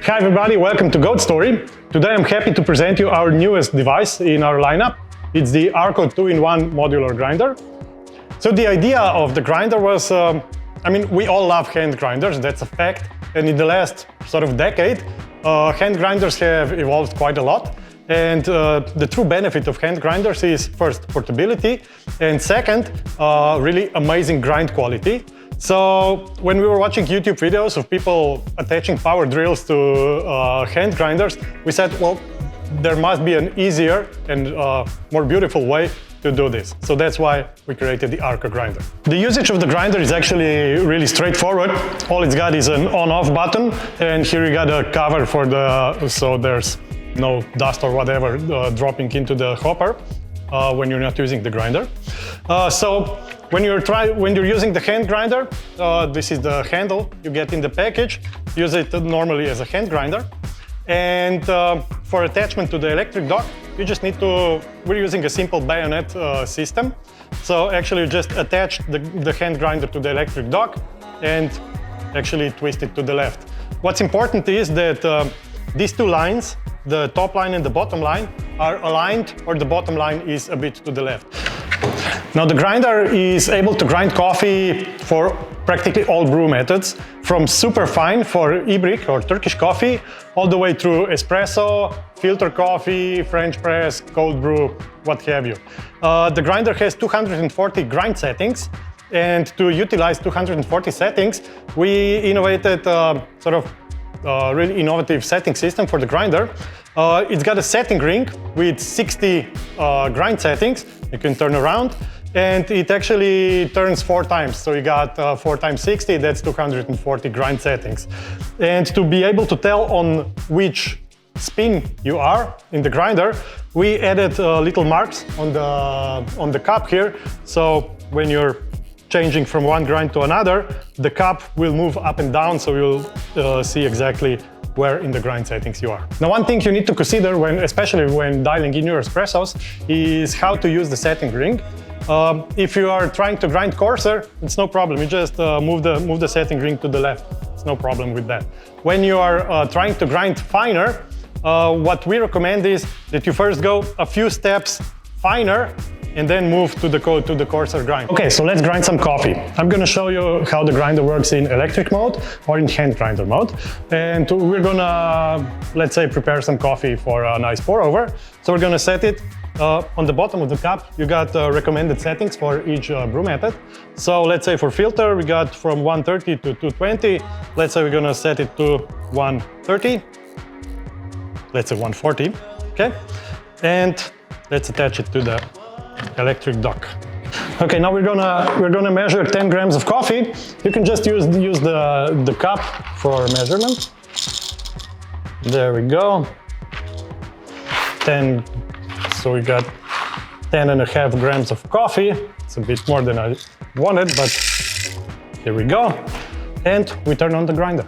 Hi everybody, welcome to Goat Story. Today I'm happy to present you our newest device in our lineup. It's the ARCO 2-in-1 modular grinder. So the idea of the grinder was, we all love hand grinders, that's a fact. And in the last sort of decade, hand grinders have evolved quite a lot. And the true benefit of hand grinders is first, portability, and second, really amazing grind quality. So when we were watching YouTube videos of people attaching power drills to hand grinders, we said, well, there must be an easier and more beautiful way to do this. So that's why we created the ARCO grinder. The usage of the grinder is actually really straightforward. All it's got is an on-off button, and here you got a cover for so there's no dust or whatever dropping into the hopper when you're not using the grinder. So when you're using the hand grinder, this is the handle you get in the package. Use it normally as a hand grinder. And for attachment to the electric dock, you just need to, we're using a simple bayonet system. So actually you just attach the hand grinder to the electric dock and actually twist it to the left. What's important is that these two lines, the top line and the bottom line, are aligned, or the bottom line is a bit to the left. Now the grinder is able to grind coffee for practically all brew methods, from super fine for Ibrik or Turkish coffee, all the way through espresso, filter coffee, French press, cold brew, what have you. The grinder has 240 grind settings, and to utilize 240 settings, we innovated really innovative setting system for the grinder. It's got a setting ring with 60 grind settings. You can turn around, and it actually turns 4 times. So you got 4 times 60, that's 240 grind settings. And to be able to tell on which spin you are in the grinder, we added little marks on the cup here. So when you're changing from one grind to another, the cup will move up and down, so you'll see exactly where in the grind settings you are. Now, one thing you need to consider, especially when dialing in your espressos, is how to use the setting ring. If you are trying to grind coarser, it's no problem. You just move the setting ring to the left. It's no problem with that. When you are trying to grind finer, what we recommend is that you first go a few steps finer and then move to the coarser grind. Okay, so let's grind some coffee. I'm gonna show you how the grinder works in electric mode or in hand grinder mode. And we're gonna, let's say, prepare some coffee for a nice pour over. So we're gonna set it on the bottom of the cup. You got recommended settings for each brew method. So let's say for filter, we got from 130 to 220. Let's say we're gonna set it to 130. Let's say 140, okay? And let's attach it to the electric dock. Okay, now we're gonna measure 10 grams of coffee. You can just use the cup for measurement. There we go. 10. So we got 10.5 grams of coffee. It's a bit more than I wanted, but here we go. And we turn on the grinder.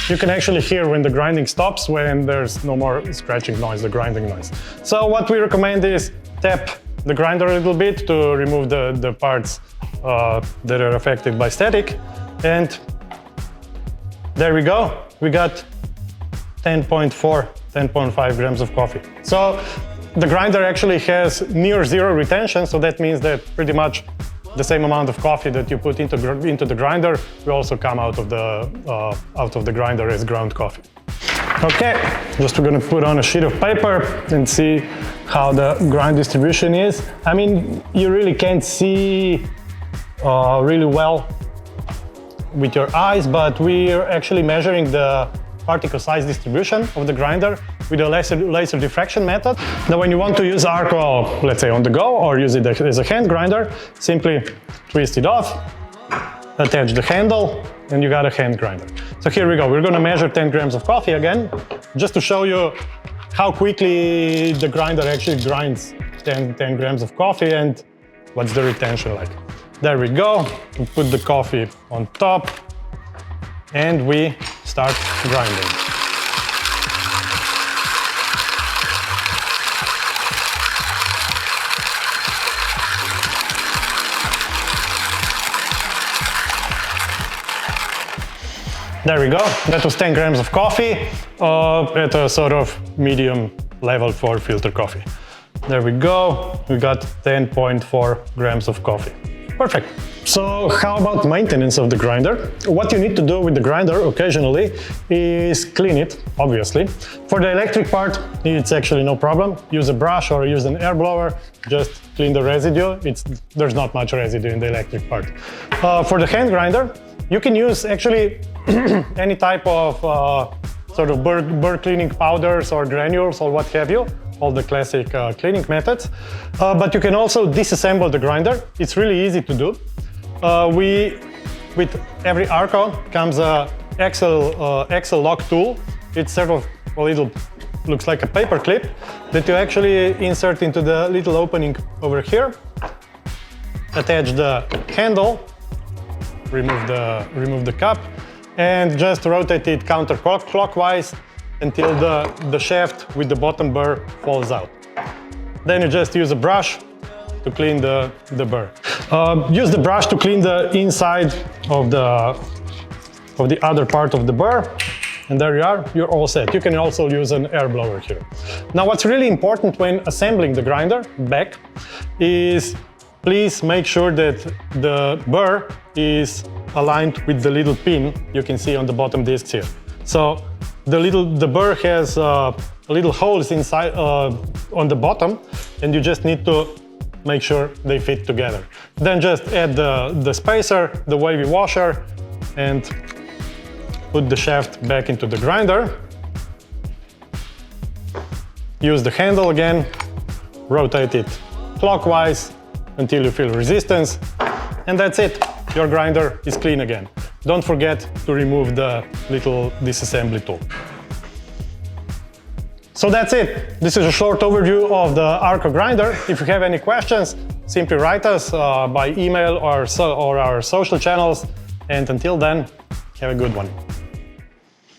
You can actually hear when the grinding stops, when there's no more scratching noise, the grinding noise. So what we recommend is tap the grinder a little bit to remove the parts that are affected by static. And there we go. We got 10.4, 10.5 grams of coffee. So the grinder actually has near zero retention, so that means that pretty much the same amount of coffee that you put into the grinder will also come out of the grinder as ground coffee. Okay, just we're gonna put on a sheet of paper and see how the grind distribution is. I mean, you really can't see really well with your eyes, but we're actually measuring the particle size distribution of the grinder with a laser diffraction method. Now, when you want to use ARCO, let's say on the go, or use it as a hand grinder, simply twist it off, attach the handle, and you got a hand grinder. So here we go. We're gonna measure 10 grams of coffee again, just to show you how quickly the grinder actually grinds 10 grams of coffee and what's the retention like. There we go. We put the coffee on top and we start grinding. There we go. That was 10 grams of coffee at a sort of medium level for filter coffee. There we go. We got 10.4 grams of coffee. Perfect. So how about maintenance of the grinder? What you need to do with the grinder occasionally is clean it, obviously. For the electric part, it's actually no problem. Use a brush or use an air blower, just clean the residue. There's not much residue in the electric part. For the hand grinder, you can use actually any type of sort of burr cleaning powders or granules or what have you, all the classic cleaning methods. But you can also disassemble the grinder. It's really easy to do. With every ARCO comes a axle lock tool. It's sort of a little, looks like a paper clip that you actually insert into the little opening over here. Attach the handle, remove the cup, and just rotate it counterclockwise until the shaft with the bottom burr falls out. Then you just use a brush to clean the burr. Use the brush to clean the inside of the other part of the burr, and there you are, you're all set. You can also use an air blower here. Now what's really important when assembling the grinder back is please make sure that the burr is aligned with the little pin you can see on the bottom discs here. So the burr has little holes inside on the bottom, and you just need to make sure they fit together. Then just add the spacer, the wavy washer, and put the shaft back into the grinder. Use the handle again, rotate it clockwise until you feel resistance, and that's it. Your grinder is clean again. Don't forget to remove the little disassembly tool. So that's it. This is a short overview of the ARCO grinder. If you have any questions, simply write us by email or our social channels. And until then, have a good one.